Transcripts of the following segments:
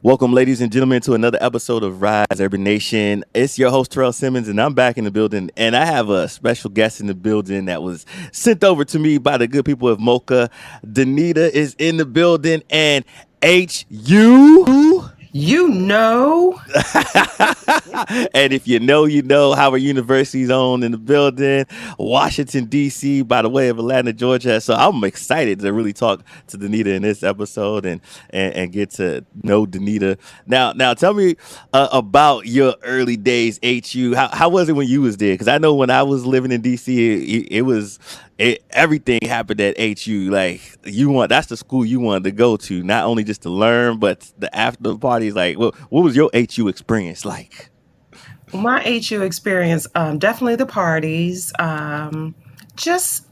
Welcome, ladies and gentlemen, to another episode of Rise Urban Nation. It's your host, Terrell Simmons, and I'm back in the building. And I have a special guest in the building that was sent over to me by the good people of Mocha. Danita is in the building, and HU. You know, And if you know, you know. Howard University's own in the building. Washington, D.C., by the way of Atlanta, Georgia. So I'm excited to really talk to Danita in this episode and get to know Danita. Now, tell me about your early days, HU. How was it when you was there? Because I know when I was living in D.C., it was everything happened at HU. Like that's the school you wanted to go to, not only just to learn, but the after parties. Like, what was your HU experience like? my HU experience, definitely the parties. Just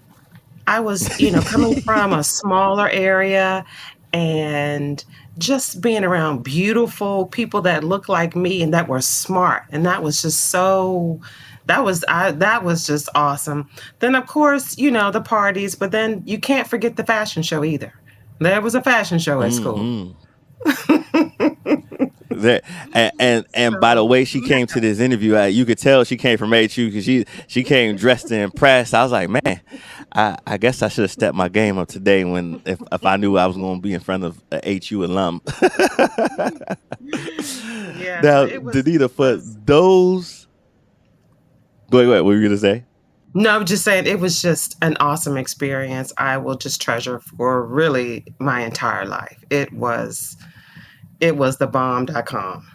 I was, coming from a smaller area and just being around beautiful people that looked like me and that were smart, and that was just so. That was just awesome. Then of course, the parties, but then you can't forget the fashion show either. There was a fashion show at school. Hmm. That and by the So way she came to this interview, you could tell she came from HU because she came dressed to impress. I was like, man, I guess I should have stepped my game up today when if I knew I was going to be in front of a HU alum. yeah, so Now, it was Danita, it for was those, go ahead. What were you gonna say? no, I'm just saying it was just an awesome experience. I will just treasure for really my entire life. It was the bomb.com.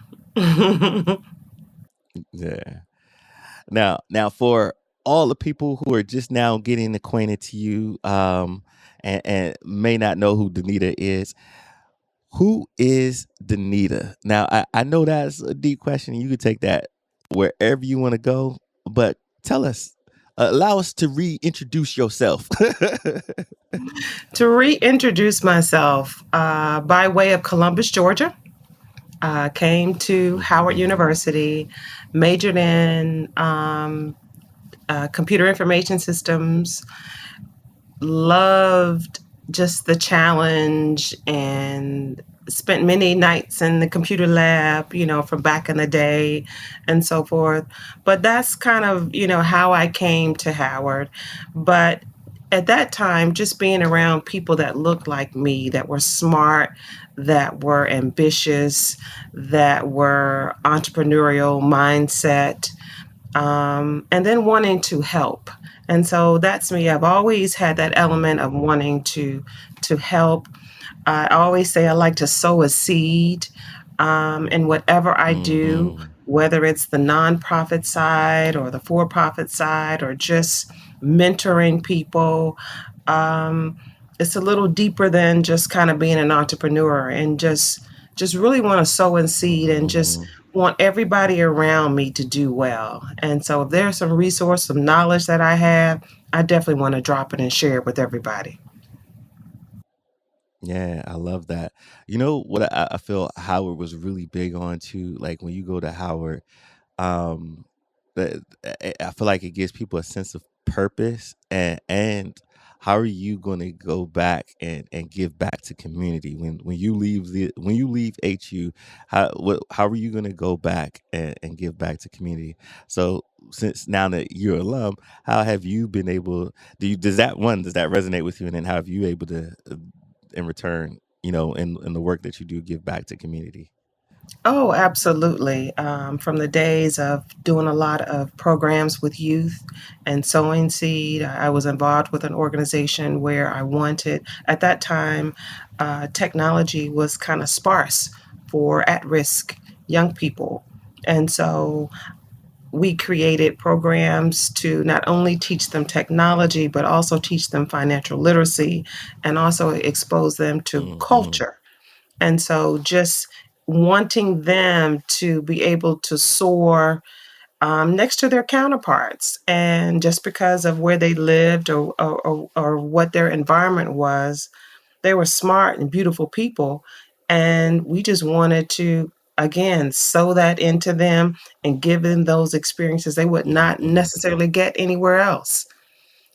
Yeah. Now for all the people who are just now getting acquainted to you, and may not know who Danita is, who is Danita? Now, I know that's a deep question. You could take that wherever you want to go, but tell us, allow us to reintroduce yourself. To reintroduce myself, by way of Columbus, Georgia, came to Howard Mhm. University, majored in computer information systems, loved just the challenge and spent many nights in the computer lab, from back in the day and so forth. But that's kind of, how I came to Howard. But at that time, just being around people that looked like me, that were smart, that were ambitious, that were entrepreneurial mindset, and then wanting to help. And so that's me. I've always had that element of wanting to help. I always say I like to sow a seed in whatever I do, Mhm. whether it's the nonprofit side or the for-profit side or just mentoring people. Um, it's a little deeper than just kind of being an entrepreneur, and just really want to sow and seed and just Mhm. want everybody around me to do well. And so if there's some resource, some knowledge that I have, I definitely want to drop it and share it with everybody. Yeah, I love that. You know what I feel Howard was really big on too. Like when you go to Howard, um, I feel like it gives people a sense of purpose, and how are you going to go back and give back to community when you leave when you leave HU? How are you going to go back and give back to community? So since now that you're alum, how have you been able? Does that resonate with you? And then how have you able to in return, in the work that you do, give back to community? Oh, absolutely. From the days of doing a lot of programs with youth and sowing seed, I was involved with an organization where I wanted, at that time, technology was kind of sparse for at risk young people. And so we created programs to not only teach them technology, but also teach them financial literacy and also expose them to Hmm. culture. And so just wanting them to be able to soar next to their counterparts. And just because of where they lived or what their environment was, they were smart and beautiful people. And we just wanted to, again, sow that into them and give them those experiences they would not Hmm. necessarily get anywhere else.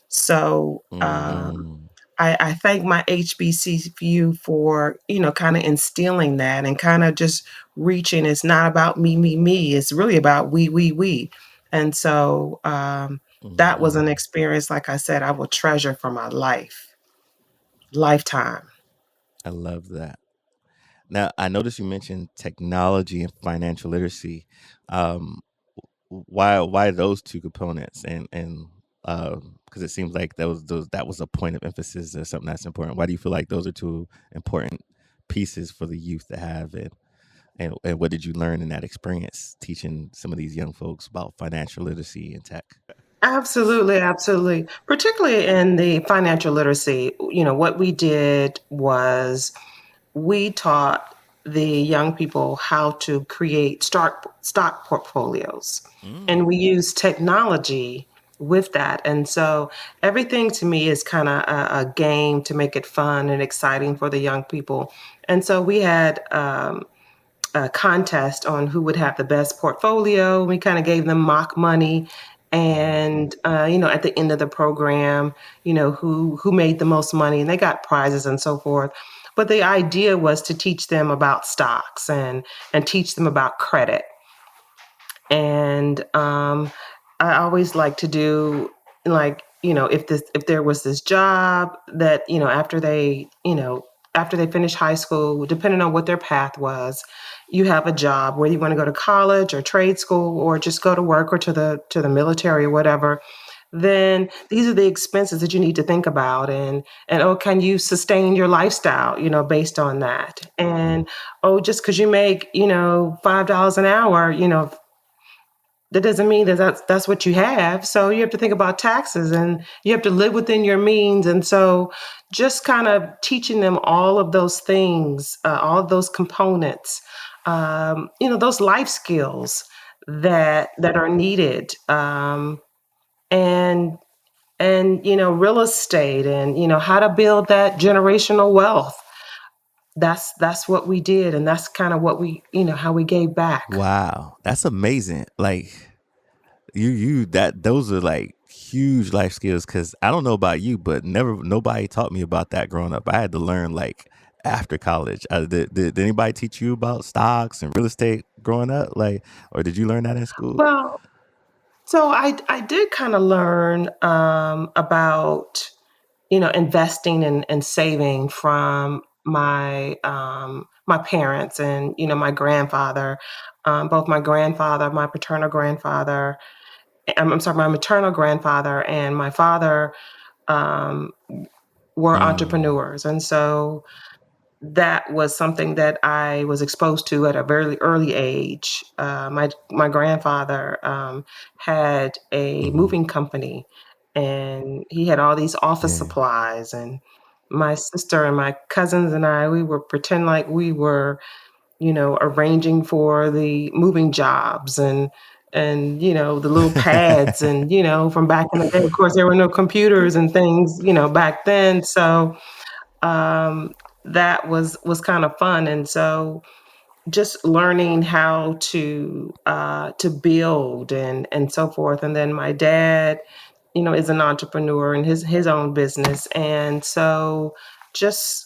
So Hmm. I thank my HBCU for, kind of instilling that and kind of just reaching. It's not about me, me, me. It's really about we. And so that was Mhm. an experience, like I said, I will treasure for my lifetime. I love that. Now, I noticed you mentioned technology and financial literacy. Um, why those two components? And because it seems like that was a point of emphasis or something that's important. Why do you feel like those are two important pieces for the youth to have? And what did you learn in that experience teaching some of these young folks about financial literacy and tech? Absolutely, absolutely. Particularly in the financial literacy, what we did was we taught the young people how to create stock portfolios. Mm. And we use technology with that. And so everything to me is kind of a game to make it fun and exciting for the young people. And so we had a contest on who would have the best portfolio. We kind of gave them mock money. Mhm. And at the end of the program, who made the most money, and they got prizes and so forth. But the idea was to teach them about stocks and teach them about credit. And I always like to do, like, if there was this job that, after they finish high school, depending on what their path was, you have a job, whether you want to go to college or trade school or just go to work or to the military or whatever. Then these are the expenses that you need to think about, and oh, can you sustain your lifestyle, based on that? And oh, just because you make, $5 an hour, that doesn't mean that that's what you have. So you have to think about taxes, and you have to live within your means. And so just kind of teaching them all of those things, all of those components, those life skills that are needed, and real estate, and how to build that generational wealth. That's what we did, and that's kind of what we, how we gave back. Wow, that's amazing. Like you that those are like huge life skills because I don't know about you, but never nobody taught me about that growing up. I had to learn like after college. Did anybody teach you about stocks and real estate growing up? Like, or did you learn that in school? Well, so I did kind of learn about, investing and saving from my parents, and my grandfather, both my grandfather, my paternal grandfather, I'm sorry, my maternal grandfather and my father, um, were Mm, entrepreneurs. And so that was something that I was exposed to at a very early age. My grandfather had a hmm. moving company, and he had all these office Yeah. supplies. And my sister and my cousins and I, we were pretend like we were, arranging for the moving jobs, and the little pads, and from back in the day. Of course, there were no computers and things, back then. So um, that was kind of fun. And so just learning how to build and so forth. And then my dad, is an entrepreneur in his own business, and so just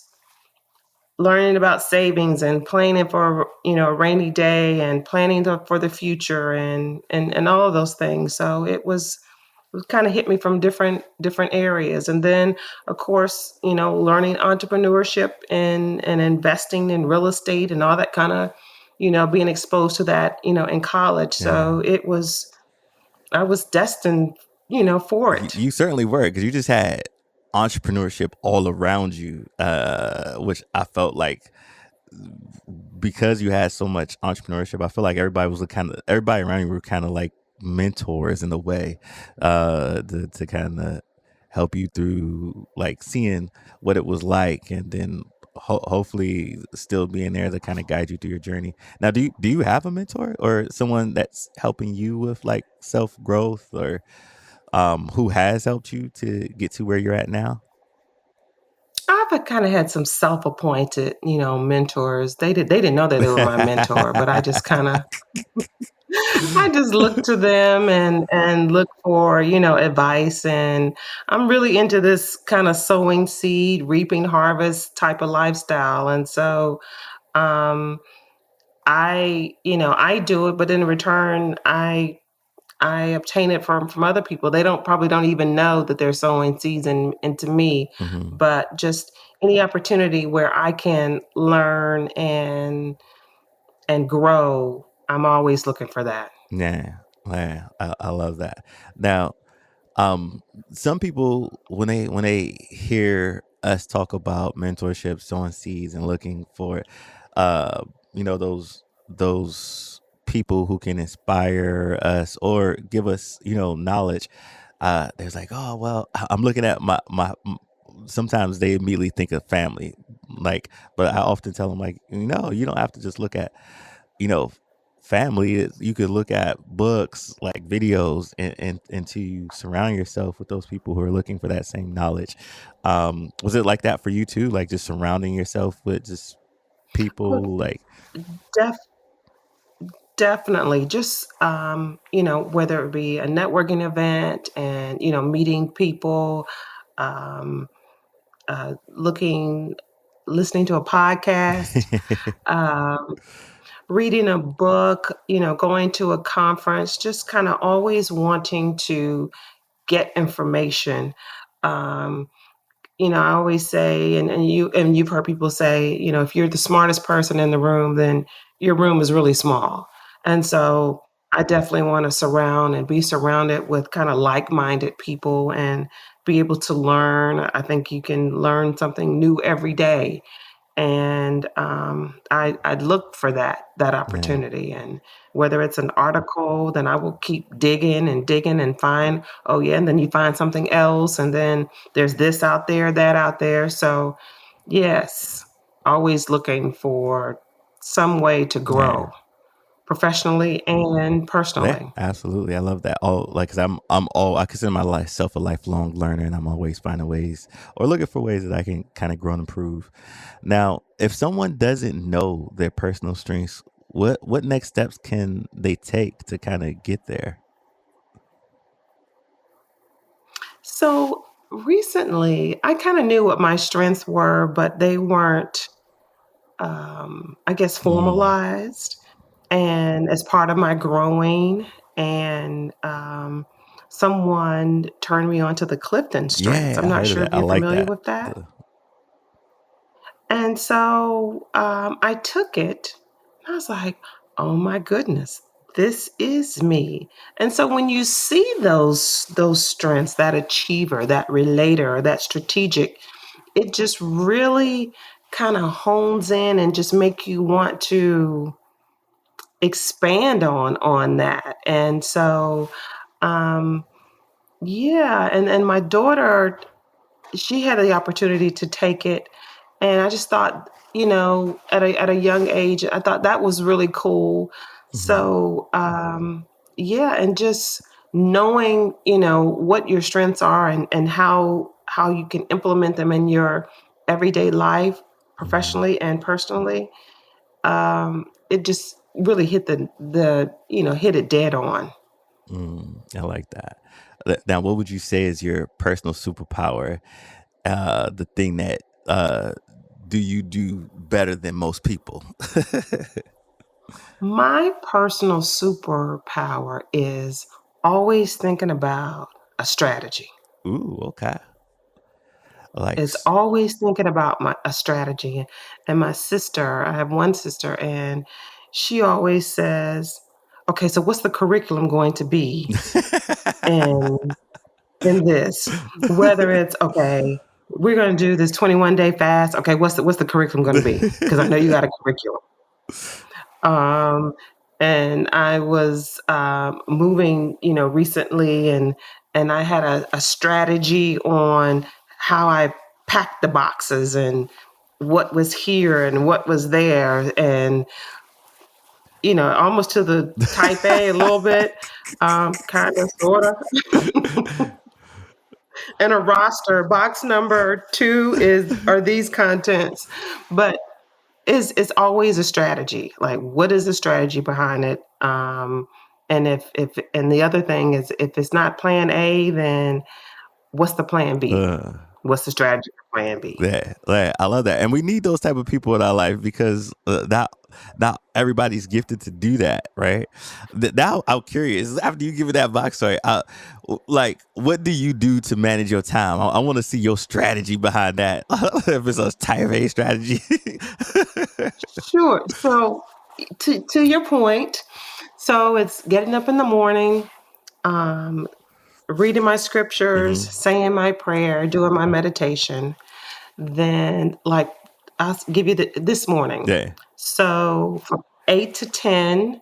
learning about savings and planning for, a rainy day, and planning for the future, and all of those things. So it kind of hit me from different areas. And then of course, learning entrepreneurship and investing in real estate and all that kind of, being exposed to that, in college. Yeah. So I was destined, for it. You certainly were because you just had entrepreneurship all around you, which I felt like because you had so much entrepreneurship, I feel like everybody around you were kind of like mentors in a way, to kind of help you through like seeing what it was like, and then hopefully still being there to kind of guide you through your journey. Now, do you have a mentor or someone that's helping you with like self growth, or who has helped you to get to where you're at now? I've kind of had some self-appointed, mentors. They didn't know that they were my mentor, but I just kind of I just look to them and look for, advice, and I'm really into this kind of sowing seed, reaping harvest type of lifestyle. And so um I do it, but in return I obtain it from other people. They don't even know that they're sowing seeds into me, Mhm. but just any opportunity where I can learn and grow, I'm always looking for that. Yeah, yeah, I love that. Now, um, some people when they hear us talk about mentorship, sowing seeds, and looking for, uh, those people who can inspire us or give us, knowledge. There's like, oh well, I'm looking at sometimes they immediately think of family, like, but I often tell them like, no, you don't have to just look at, you know, family. You could look at books, like videos, and to you surround yourself with those people who are looking for that same knowledge. Was it like that for you too? Like just surrounding yourself with just Oh, people like, def- definitely. Just whether it be a networking event and meeting people, um, looking, listening to a podcast, um, reading a book, going to a conference, just kind of always wanting to get information. Um, I always say, and you've heard people say, if you're the smartest person in the room, then your room is really small. And so I definitely want to surround and be surrounded with kind of like-minded people and be able to learn. I think you can learn something new every day, and I look for that yeah, opportunity. And whether it's an article, then I will keep digging and digging and find, oh yeah, and then you find something else, and then there's this out there, that out there. So yes, always looking for some way to yeah. grow professionally and Yeah, personally. absolutely. I love that. All like, cause I consider myself a lifelong learner, and I'm always finding ways or looking for ways that I can kind of grow and improve. Now, if someone doesn't know their personal strengths, what next steps can they take to kind of get there? So recently I kind of knew what my strengths were, but they weren't, I guess, Mm. formalized. And as part of my growing, and someone turned me on to the Clifton strengths. Yeah, I'm I not heard of sure that. if I you're like familiar that. with that. The And so I took it. And I was like, oh my goodness, this is me. And so when you see those strengths, that achiever, that relator, that strategic, it just really kind of hones in and just make you want to expand on that. And so um yeah, and my daughter, she had the opportunity to take it, and I just thought, at a young age, I thought that was really cool. Mhm. So yeah, and just knowing, what your strengths are, and how you can implement them in your everyday life, Mhm. professionally and personally. It just really hit it dead on. I like that. Now, what would you say is your personal superpower? The thing that do you do better than most people? My personal superpower is always thinking about a strategy. Ooh, okay. Like, Is always thinking about a strategy. And my sister, I have one sister, and she always says, "Okay, so what's the curriculum going to be in in this? Whether it's okay, we're going to do this 21-day fast. Okay, what's the curriculum going to be? Because I know you got a curriculum." Um, and I was moving, recently, and I had a strategy on how I packed the boxes and what was here and what was there, and almost to the type A little bit, kind of, sort of. And a roster box number two is are these contents, but it's always a strategy. Like, what is the strategy behind it? And if and the other thing is, if it's not plan A, then what's the plan B? Uh, What's the strategy for plan B? yeah, I love that, and we need those type of people in our life because not everybody's gifted to do that, right? Now I'm curious. After you give it that backstory, like, what do you do to manage your time? I want to see your strategy behind that. If it's a type A strategy. Sure. So to your point, so it's getting up in the morning, um, reading my scriptures, Hmm. saying my prayer, doing my meditation. Then, like, I'll give you this morning. Yeah. So from 8 to 10,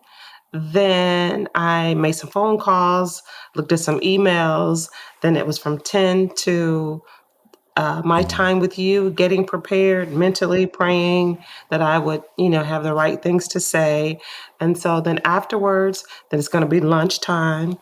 then I made some phone calls, looked at some emails. Then it was from 10 to my Hmm. time with you, getting prepared, mentally praying that I would, have the right things to say. And so then afterwards, then it's going to be lunchtime.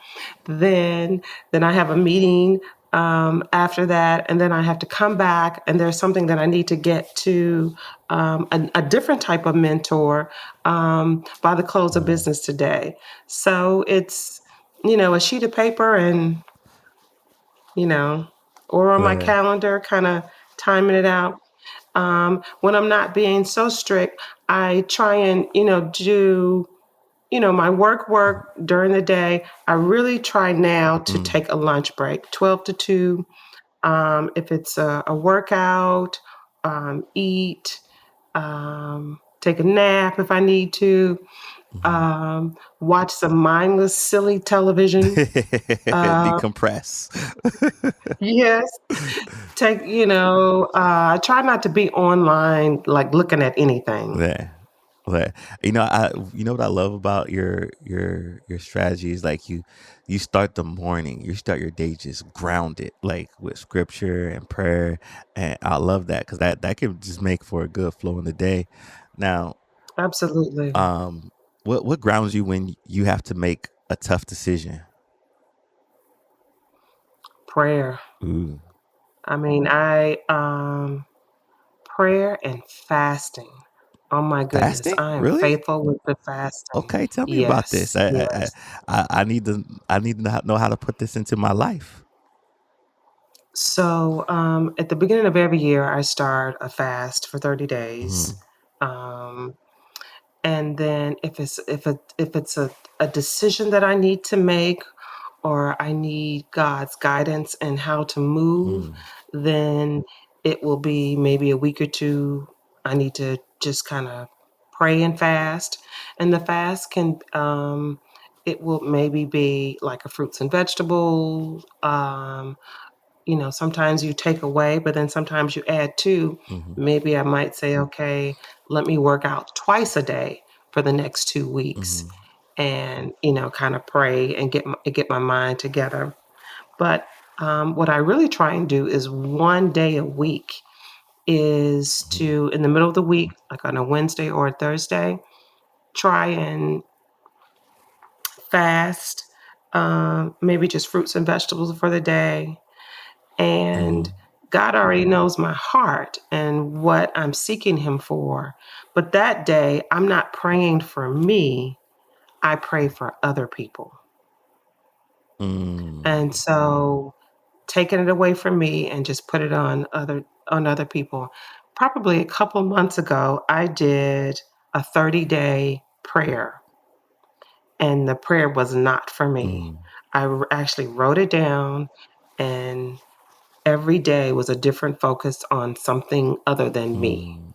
Then, then I have a meeting after that, and then I have to come back, and there's something that I need to get to a different type of mentor by the close of Hmm. business today. So it's a sheet of paper and you know, or on my Yeah. calendar, kind of timing it out. When I'm not being so strict, I try and, do, my work during the day. I really try now to Mm. take a lunch break, 12 to 2. If it's a workout, eat, take a nap if I need to, Hmm. watch some mindless, silly television. Uh, Decompress. yes, I try not to be online, like looking at anything. Yeah. Yeah. You know what I love about your strategy is, like, you start the morning, you start your day just grounded, like with scripture and prayer, and I love that because that can just make for a good flow in the day. Now, Absolutely. um, what grounds you when you have to make a tough decision? Prayer. Ooh, I mean, prayer and fasting. Oh my goodness, fasting, I am really? faithful with the fasting. Okay, tell me about this. Yes, yes. I need to know how to put this into my life. So, at the beginning of every year, I start a fast for 30 days. Mm. Um, and then if it's a decision that I need to make, or I need God's guidance and how to move, Mm. then it will be maybe a week or two. I need to just kind of pray and fast. And the fast it will maybe be like a fruits and vegetables. Sometimes you take away, but then sometimes you add to. Mhm. Maybe I might say, okay, let me work out twice a day for the next 2 weeks, Mhm. and kind of pray and get my mind together. But what I really try and do is one day a week, is Mhm. to, in the middle of the week, like on a Wednesday or a Thursday, try and fast, maybe just fruits and vegetables for the day. And Mhm. God already knows my heart and what I'm seeking Him for. But that day, I'm not praying for me, I pray for other people. Mm. And so taking it away from me and just put it on other people. Probably a couple months ago, I did a 30-day prayer, and the prayer was not for me. Mm. Actually wrote it down, and every day was a different focus on something other than me. Mm.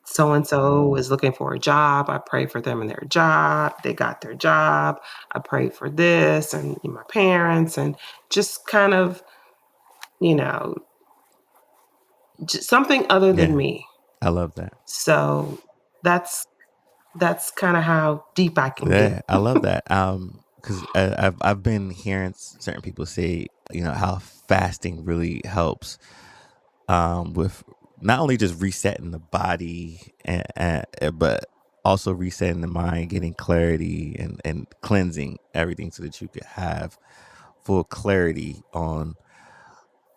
So and so is looking for a job. I pray for them and their job. They got their job. I prayed for this and my parents, and just kind of, you know, just something other than Yeah, me. I love that. So that's that's kind of how deep I can get. Yeah, I love that. Because I've been hearing certain people say, how fasting really helps, with not only just resetting the body, but also resetting the mind, getting clarity, and cleansing everything so that you could have full clarity on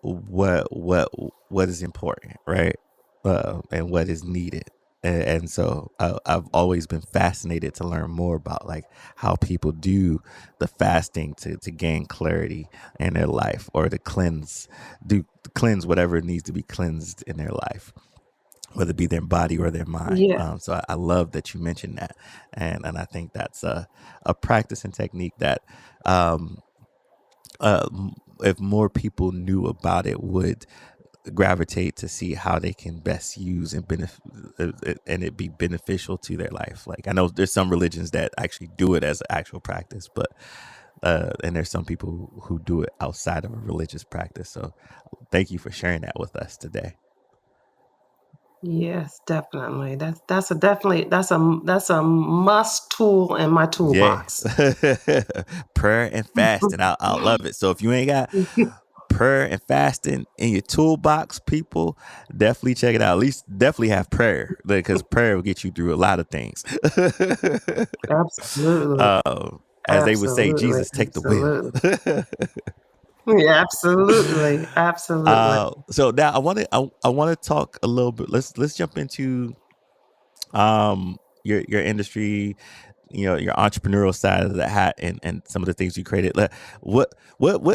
what what what is important, right? And what is needed. And so I've always been fascinated to learn more about like how people do the fasting to gain clarity in their life, or to cleanse whatever needs to be cleansed in their life, whether it be their body or their mind. Yeah. So I love that you mentioned that, and I think that's a practice and technique that um, if more people knew about it, would gravitate to see how they can best use and and it be beneficial to their life. Like I know there's some religions that actually do it as an actual practice, but and there's some people who do it outside of a religious practice. So thank you for sharing that with us today. Yes, definitely. That's a definitely that's a must tool in my Yes. toolbox. Prayer and fasting. I love it. So if you ain't got prayer and fasting in your toolbox, people, definitely check it out. At least definitely have prayer, because prayer will get you through a lot of things. Absolutely. As they would say, Absolutely. Jesus, take the wheel. Absolutely. Yeah, absolutely. Absolutely. So now I want to talk a little bit. Let's jump into your industry, your entrepreneurial side of the hat, and some of the things you created. What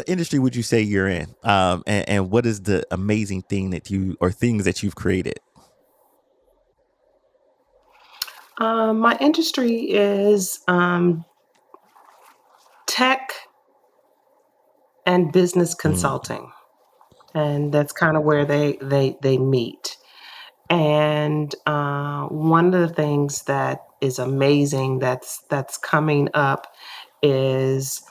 industry would you say you're in, and what is the amazing thing that you, or things that you've created? My industry is tech and business Mm. consulting, and that's kind of where they meet. And one of the things that is amazing that's coming up is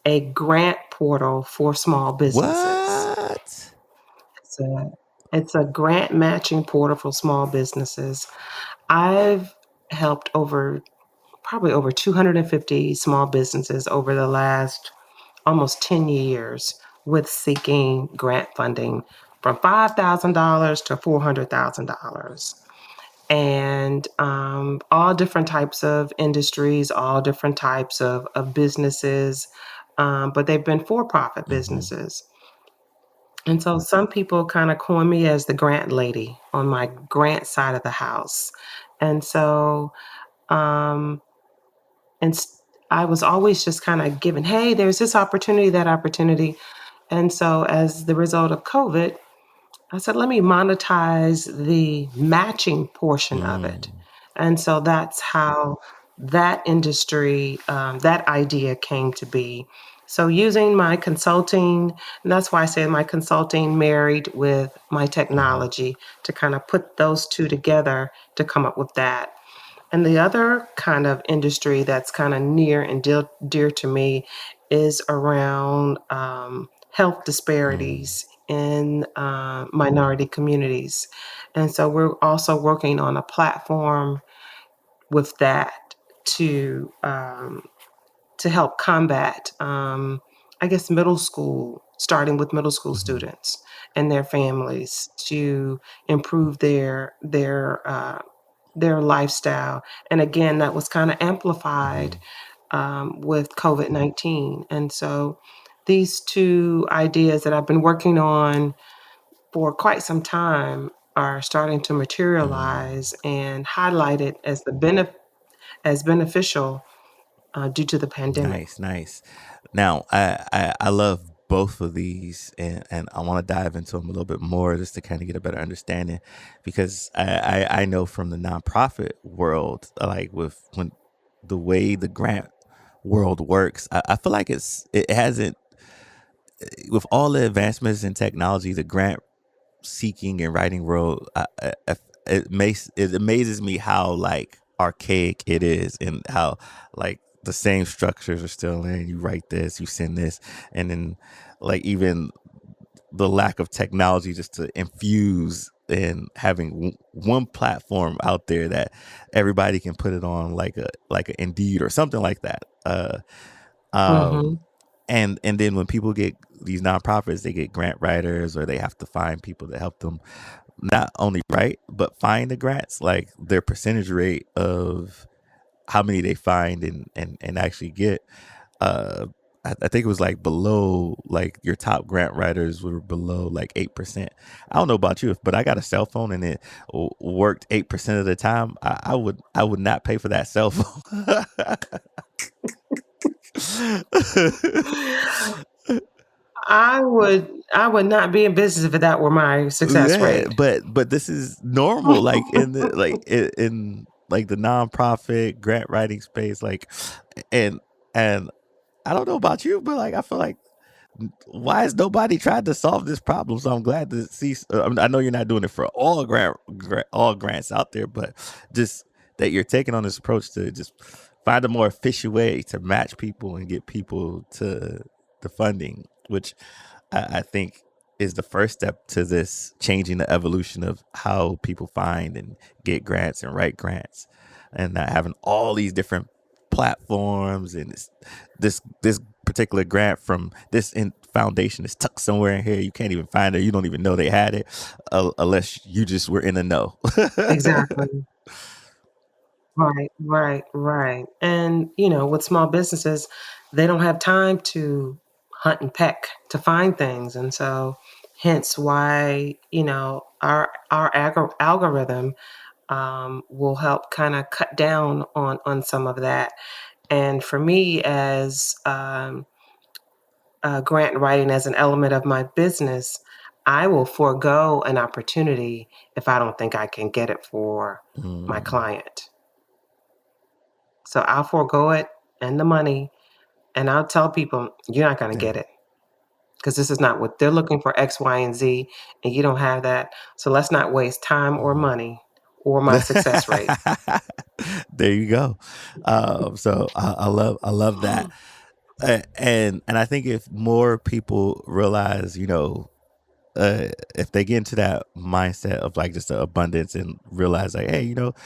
a grant portal for small businesses. What? It's a it's a grant matching portal for small businesses. I've helped probably over 250 small businesses over the last almost 10 years with seeking grant funding from $5,000 to $400,000. And all different types of industries, all different types of businesses, but they've been for profit Mm-hmm. businesses. And so some people kind of coin me as the grant lady on my grant side of the house. And so, um, and I was always just kind of given, hey, there's this opportunity, that opportunity. And so, as the result of COVID, I said, let me monetize the matching portion of it. Mm. And so that's how that industry, that idea came to be. So using my consulting, and that's why I say my consulting married with my Mm-hmm. technology to kind of put those two together to come up with that. And the other kind of industry that's kind of near and dear to me is around health Mm. disparities in minority communities. And so we're also working on a platform with that to um, to help combat, I guess, middle school, starting with middle school Mm-hmm. students and their families to improve their lifestyle. And again, that was kind of Mm-hmm. amplified with COVID-19. And so these two ideas that I've been working on for quite some time are starting to Mm. materialize and highlighted as as beneficial due to the pandemic. Nice, nice. Now, I love both of these, and I want to dive into them a little bit more just to kind of get a better understanding, because I know from the nonprofit world, like with when the way the grant world works, I feel like it hasn't, with all the advancements in technology, the grant seeking and writing world, it amazes me how like archaic it is, and how like the same structures are still in. You write this, you send this, and then like even the lack of technology just to infuse and having one platform out there that everybody can put it on, like a Indeed or something like that. Um, Hmm. and then when people get these nonprofits, they get grant writers, or they have to find people to help them not only write but find the grants. Like their percentage rate of how many they find and actually get, uh I think it was like below, like your top grant writers were below like 8%. I don't know about you, but I got a cell phone and it worked 8% of the time. I would not pay for that cell phone. I would not be in business if that were my success Yeah, rate. but this is normal, like in the in like the nonprofit grant writing space, like, and and I don't know about you, but like I feel like why has nobody tried to solve this problem? So I'm glad to see. I mean, I know you're not doing it for all grants out there, but just that you're taking on this approach to just find a more efficient way to match people and get people to the funding, which I think is the first step to this changing the evolution of how people find and get grants and write grants, and not having all these different platforms and this particular grant from this foundation is tucked somewhere in here. You can't even find it. You don't even know they had it unless you just were in the know. Exactly. Right, right, right. And, with small businesses, they don't have time to hunt and peck to find things. And so, hence why, our algorithm will help kind of cut down on some of that. And for me, as grant writing as an element of my business, I will forego an opportunity if I don't think I can get it for my Mm, client. So I'll forego it and the money, and I'll tell people, you're not going to yeah. get it because this is not what they're looking for, X, Y, and Z, and you don't have that. So let's not waste time or Mhm. money or my success rate. There you go. So I love that. And I think if more people realize, if they get into that mindset of like just the abundance and realize like, hey, you don't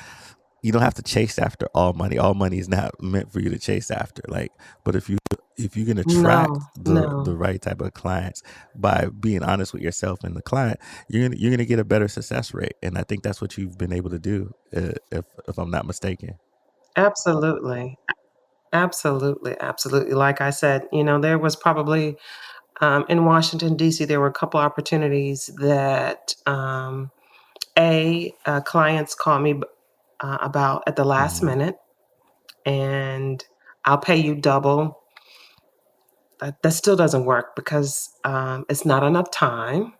have to chase after all money. All money is not meant for you to chase after. Like, but if you can attract No, no, the right type of clients by being honest with yourself and the client, you're gonna get a better success rate. And I think that's what you've been able to do, if I'm not mistaken. absolutely. Absolutely, absolutely. Like I said, there was probably in Washington, D.C., there were a couple opportunities that clients called me about at the last Hmm. minute, and I'll pay you double. That still doesn't work because it's not enough time.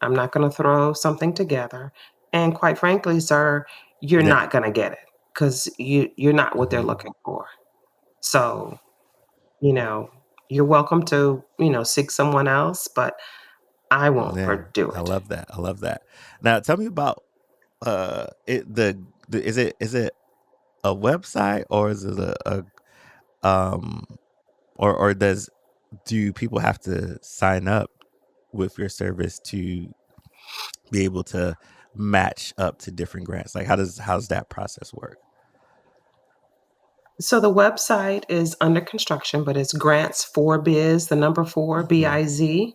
I'm not going to throw something together, and quite frankly, sir, you're Yeah. not going to get it because you're not what they're Hmm. looking for. So you know, you're welcome to seek someone else, but I won't Yeah. do I it. love that. I love that. Now tell me about the is it a website, or is it um or do people have to sign up with your service to be able to match up to different grants? Like how's that process work? So the website is under construction, but it's grants for biz, the number four, Hmm. BIZ.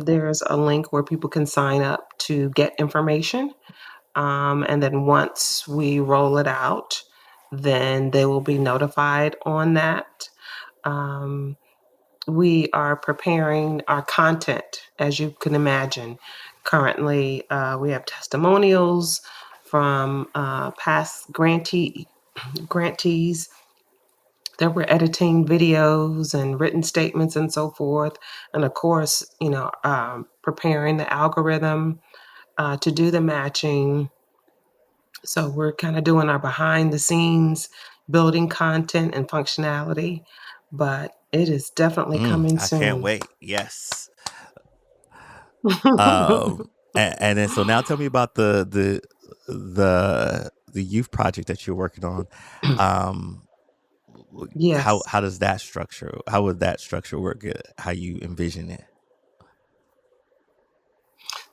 There's a link where people can sign up to get information. And then once we roll it out, then they will be notified on that. Um, we are preparing our content, as you can imagine. Currently, we have testimonials from past grantees that we're editing videos and written statements and so forth. And of course, preparing the algorithm to do the matching. So we're kind of doing our behind the scenes, building content and functionality, but it is definitely coming I can't soon. wait. Yes. And then so now tell me about the youth project that you're working on. Um, Yes. how does that structure? How would that structure work? How you envision it?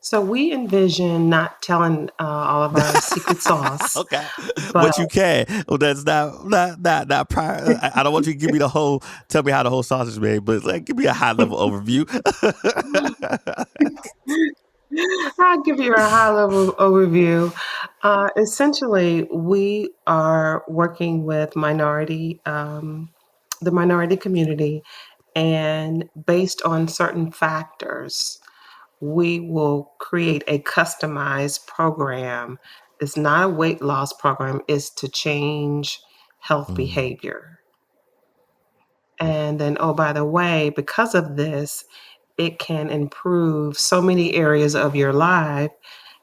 So we envision not telling all of our secret sauce, Okay, but but you can. Well, that's not prior. I don't want you to give me the whole. Tell me how the whole sausage is made, but like give me a high level overview. I'll give you a high level overview. Essentially, we are working with the minority community, And based on certain factors, we will create a customized program. It's not a weight loss program, it's to change health Mm, behavior. And then, oh, by the way, because of this, it can improve so many areas of your life,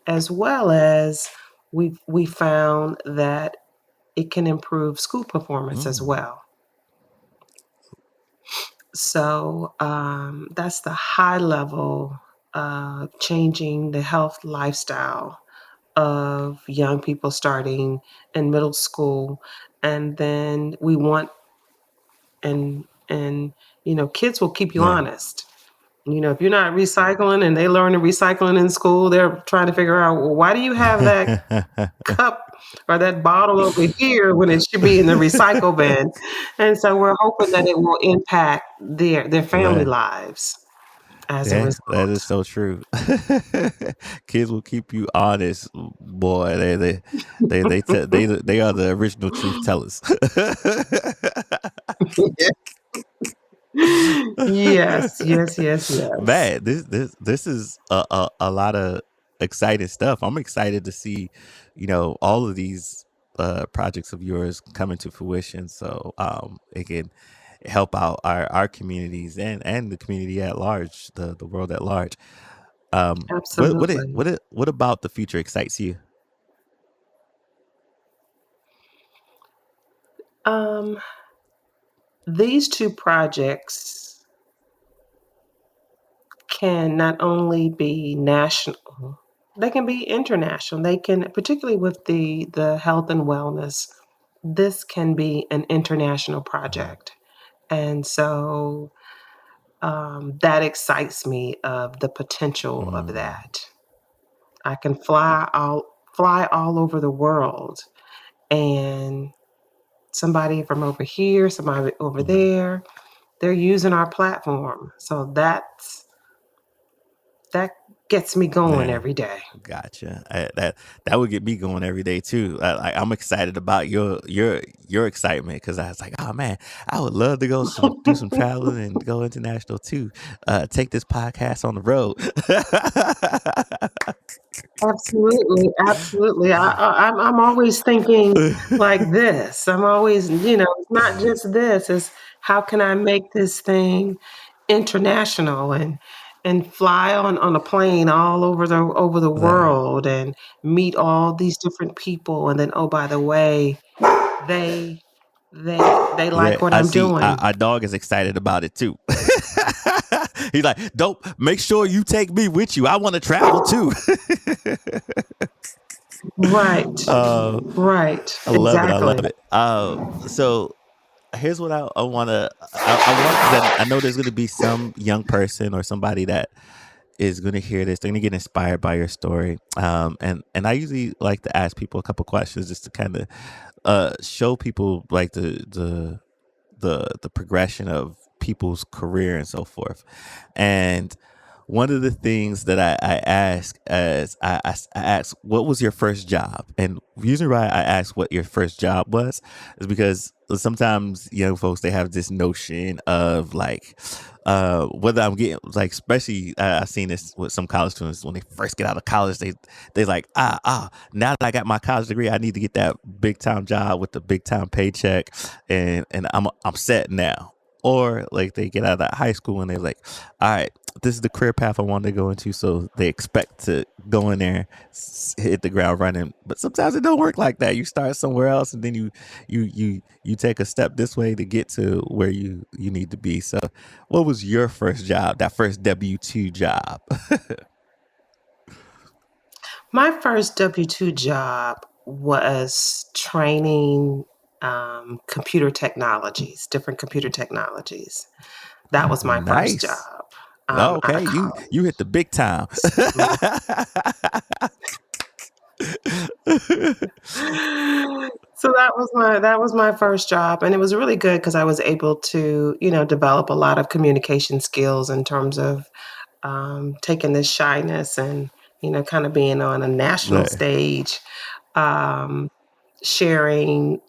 as well as we found that it can improve school performance as mm, well. So that's the high level changing the health lifestyle of young people starting in middle school. And then we want, and kids will keep you yeah. honest. If you're not recycling and they learn the recycling in school, they're trying to figure out, well, why do you have that cup or that bottle over here when it should be in the recycle bin? And so we're hoping that it will impact their family Yeah. lives as a Yeah, that is result. so true. Kids will keep you honest, boy. They are the original truth tellers. Yes, yes, yes, yes. Man, this is a lot of exciting stuff. I'm excited to see, all of these projects of yours come into fruition. So it can help out our communities and the community at large, the world at large. Absolutely. What about the future excites you? Um, these two projects can not only be national, they can be international. They can, particularly with the health and wellness, this can be an international Mhm, project. And so that excites me of the potential of mm, that. I can fly all over the world, and somebody from over here, somebody over mhm. there, they're using our platform. So that gets me going Yeah, every day. gotcha. That would get me going every day too. I'm excited about your excitement because I was like, oh man, I would love to go do some traveling and go international too. Take this podcast on the road. Absolutely, absolutely. I'm always thinking like this. I'm always, it's not just this. It's how can I make this thing international and fly on a plane all over the Right. world and meet all these different people. And then, oh, by the way, they they they Yeah, like what I I'm see. doing. Our dog is excited about it too. He's like, "Don't make sure you take me with you. I want to travel too." Right, uh, right, I love it. I love exactly. it. So here's what I want to. I want because I know there's going to be some young person or somebody that is going to hear this. They're going to get inspired by your story. And I usually like to ask people a couple questions just to kind of show people like the progression of people's career and so forth. And one of the things that I ask is I ask, what was your first job? And the reason why I ask what your first job was is because sometimes young folks, they have this notion of like, whether I'm getting like, especially I've seen this with some college students when they first get out of college, they like, now that I got my college degree, I need to get that big time job with the big time paycheck, and I'm set now. Or like they get out of that high school and they're like, all right, this is the career path I want to go into. So they expect to go in there, hit the ground running. But sometimes it don't work like that. You start somewhere else, and then you take a step this way to get to where you need to be. So, what was your first job? That first W-2 job? My first W-2 job was training computer technologies, different computer technologies. That was my first Nice. job Oh, out okay, of you hit the big time. college. So that was my first job, and it was really good because I was able to develop a lot of communication skills in terms of taking this shyness and kind of being on a national Like, stage, um, sharing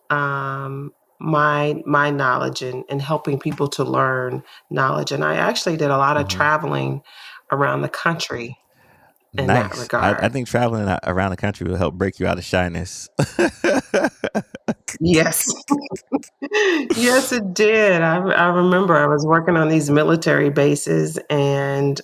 my knowledge and helping people to learn knowledge. And I actually did a lot of Hmm. traveling around the country in that Nice. I regard. think traveling around the country will help break you out of shyness. Yes. Yes, it did. I remember I was working on these military bases, and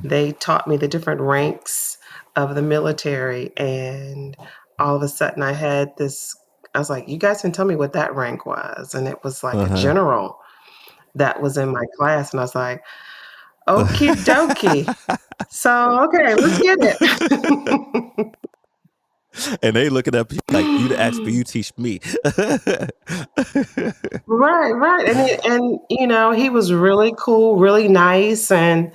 they taught me the different ranks of the military. And all of a sudden, I had this. I was like, "You guys can tell me what that rank was," and it was like a Uh-huh. general that was in my class, and I was like, "Okie dokie." So okay, let's get it. And they looking up like you to ask for you teach me. Right, right, and he was really cool, really nice, and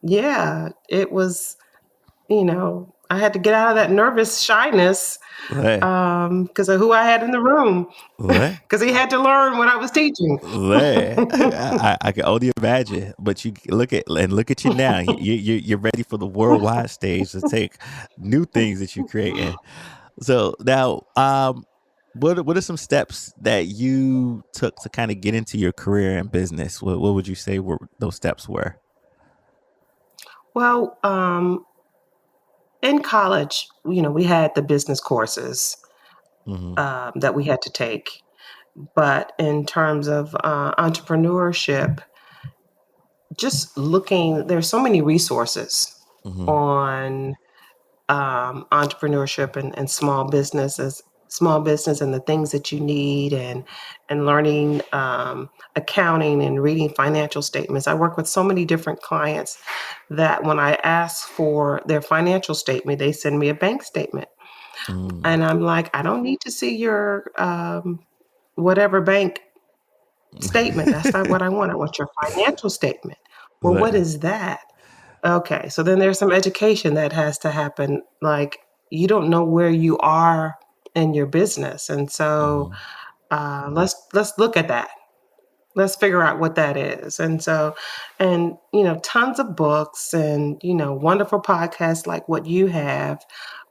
yeah, it was, I had to get out of that nervous shyness Right. because of who I had in the room, Right. because he had to learn what I was teaching. Man, I can only imagine. But you look at you now. You're ready for the worldwide stage to take new things that you're creating. So now, what are some steps that you took to kind of get into your career and business? What would you say were those steps were? Well, in college, we had the business courses Hmm. that we had to take, but in terms of entrepreneurship, just looking, there's so many resources Hmm. on entrepreneurship and small business and the things that you need, and learning accounting and reading financial statements. I work with so many different clients that when I ask for their financial statement, they send me a bank statement. Mm. And I'm like, I don't need to see your whatever bank statement. That's not what I want. I want your financial statement. Well, what Right. is that? Okay, so then there's some education that has to happen. Like, you don't know where you are in your business, and so Hmm. let's look at that. Let's figure out what that is. And so, and tons of books, and wonderful podcasts like what you have,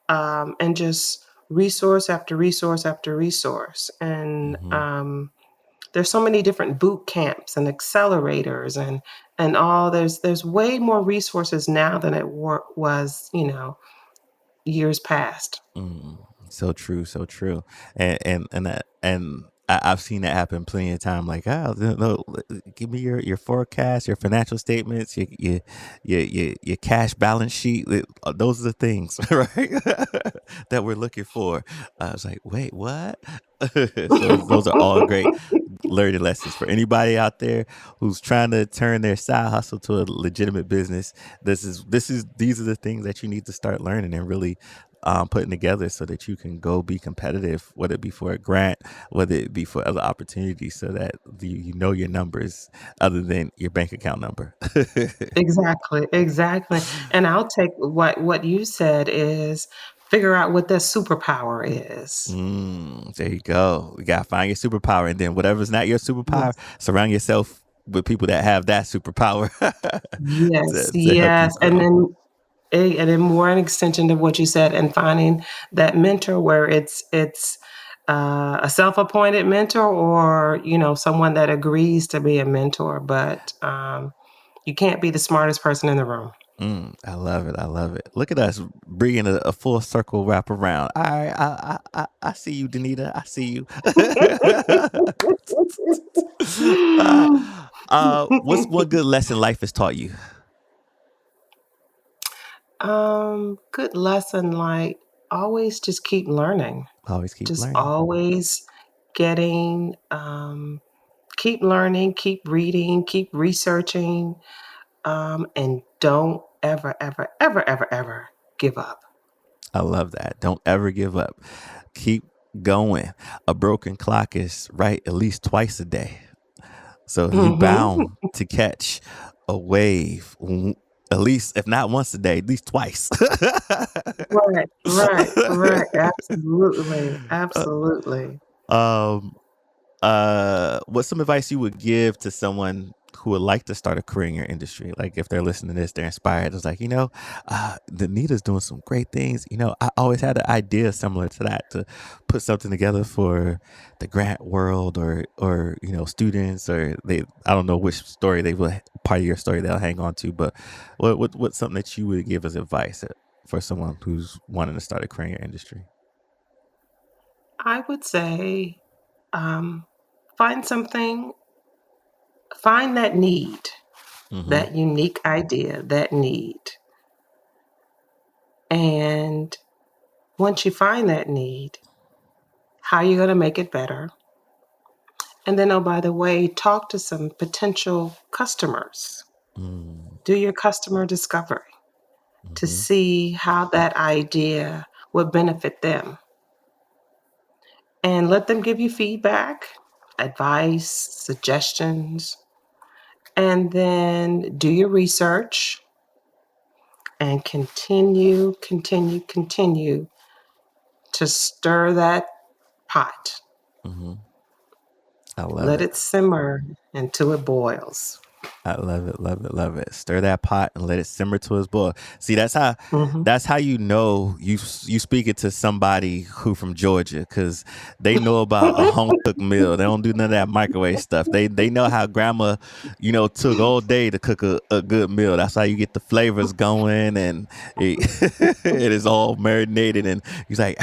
and just resource after resource after resource. And Hmm. there's so many different boot camps and accelerators, and all. There's way more resources now than it was, years past. Mm, so true, so true, I've seen that happen plenty of time. Like, oh, no, give me your forecast, your financial statements, your cash balance sheet. Those are the things, right? That we're looking for. I was like, wait, what? So those are all great learning lessons for anybody out there who's trying to turn their side hustle to a legitimate business. These are the things that you need to start learning and really putting together so that you can go be competitive, whether it be for a grant, whether it be for other opportunities, so that you know your numbers other than your bank account number. Exactly, exactly. And I'll take what you said is figure out what their superpower is. There you go. You gotta find your superpower, and then whatever's not your superpower, Yes. surround yourself with people that have that superpower Yes, to help you yes. And grow. then more an extension of what you said, and finding that mentor where it's a self-appointed mentor, or someone that agrees to be a mentor, but you can't be the smartest person in the room. I love it. I love it. Look at us bringing a full circle wrap around. All right, I see you, Danita. I see you. What's one good lesson life has taught you? Good lesson, like, always just keep learning. Always keep Just learning. always getting, keep learning, keep reading, keep researching, and don't ever, ever, ever, ever, ever give up. I love that. Don't ever give up. Keep going. A broken clock is right at least twice a day. So you Mhm. bound to catch a wave at least, if not once a day, at least twice. Right, right, right. Absolutely, absolutely. um, what's some advice you would give to someone who would like to start a career in your industry, like if they're listening to this, they're inspired. It's like, Danita's doing some great things. I always had an idea similar to that, to put something together for the grant world, or students, or they, I don't know which story they will, part of your story they'll hang on to, but what's something that you would give as advice for someone who's wanting to start a career in your industry? I would say um, find something, find that need, Mm-hmm. that unique idea, that need. And once you find that need, how are you going to make it better? And then, oh, by the way, talk to some potential customers. Do your customer discovery to Mm-hmm. see how that idea would benefit them. And let them give you feedback, advice, suggestions, and then do your research and continue to stir that pot. Mm-hmm. I love Let it. it simmer until it boils. I love it, love it, love it. Stir that pot and let it simmer to its boil. See, that's how Hmm. you speak it to somebody who from Georgia, because they know about a home cooked meal. They don't do none of that microwave stuff. They know how grandma, took all day to cook a good meal. That's how you get the flavors going, and it is all marinated. And he's like,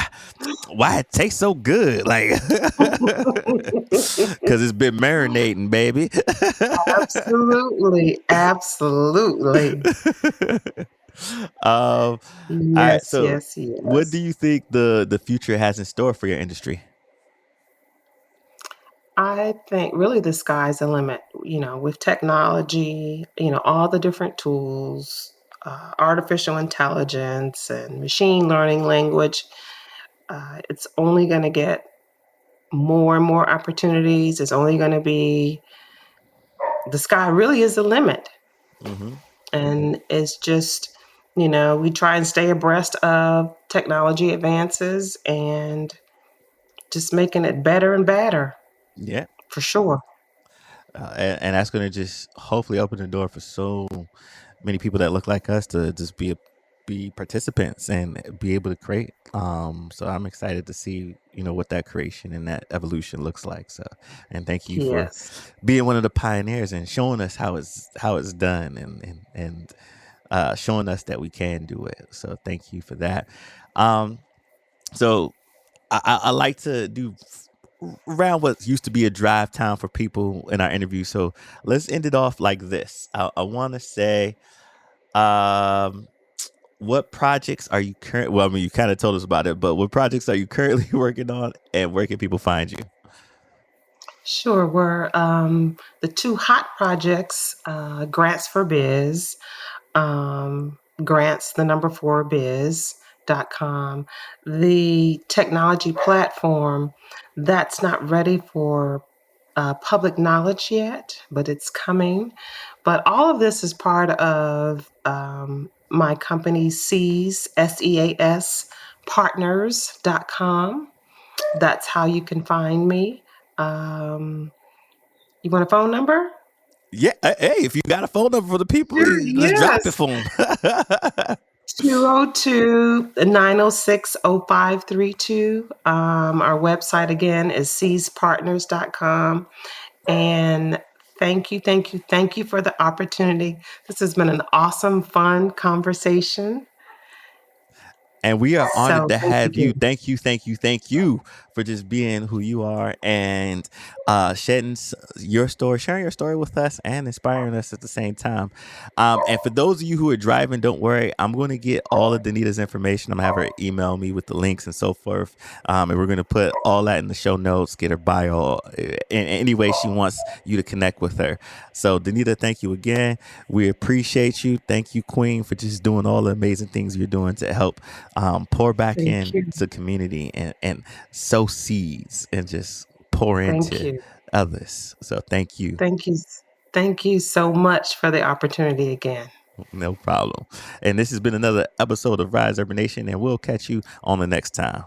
why it tastes so good? Like, because it's been marinating, baby. Absolutely, absolutely. All right. Yes, So, yes, what do yes. you think the future has in store for your industry? I think really the sky's the limit, with technology, all the different tools, artificial intelligence and machine learning language. It's only going to get more and more opportunities. It's only going to be, the sky really is the limit. Mm-hmm. And it's just, we try and stay abreast of technology advances and just making it better and better, Yeah. for sure. And that's going to just hopefully open the door for so many people that look like us to just be participants and be able to create. So I'm excited to see what that creation and that evolution looks like. So, and thank you for Yes. being one of the pioneers and showing us how it's done, and showing us that we can do it. So thank you for that. So I like to do around what used to be a drive time for people in our interview. So let's end it off like this. I want to say, um, what projects are you current? Well, I mean, you kind of told us about it, but what projects are you currently working on, and where can people find you? Sure. We're the two hot projects, Grants for Biz, grants, the number four biz.com. The technology platform that's not ready for public knowledge yet, but it's coming. But all of this is part of my company, SEAS, partners.com. That's how you can find me. Um, you want a phone number? Yeah, hey, if you got a phone number for the people, Sure, just drop it yes. for them. 202-906-0532. Our website again is seizpartners.com. And thank you for the opportunity. This has been an awesome, fun conversation. And we are honored So to thank you have you. again. Thank you, thank you, thank you for just being who you are, and shedding your story, sharing your story with us, and inspiring us at the same time. And for those of you who are driving, don't worry. I'm going to get all of Danita's information. I'm going to have her email me with the links and so forth. And we're going to put all that in the show notes, get her bio in any way she wants you to connect with her. So, Danita, thank you again. We appreciate you. Thank you, Queen, for just doing all the amazing things you're doing to help pour back Thank in you. to community, and sow seeds and just pour Thank into you. others. So thank you. Thank you. Thank you so much for the opportunity again. No problem. And this has been another episode of Rise Urban Nation, and we'll catch you on the next time.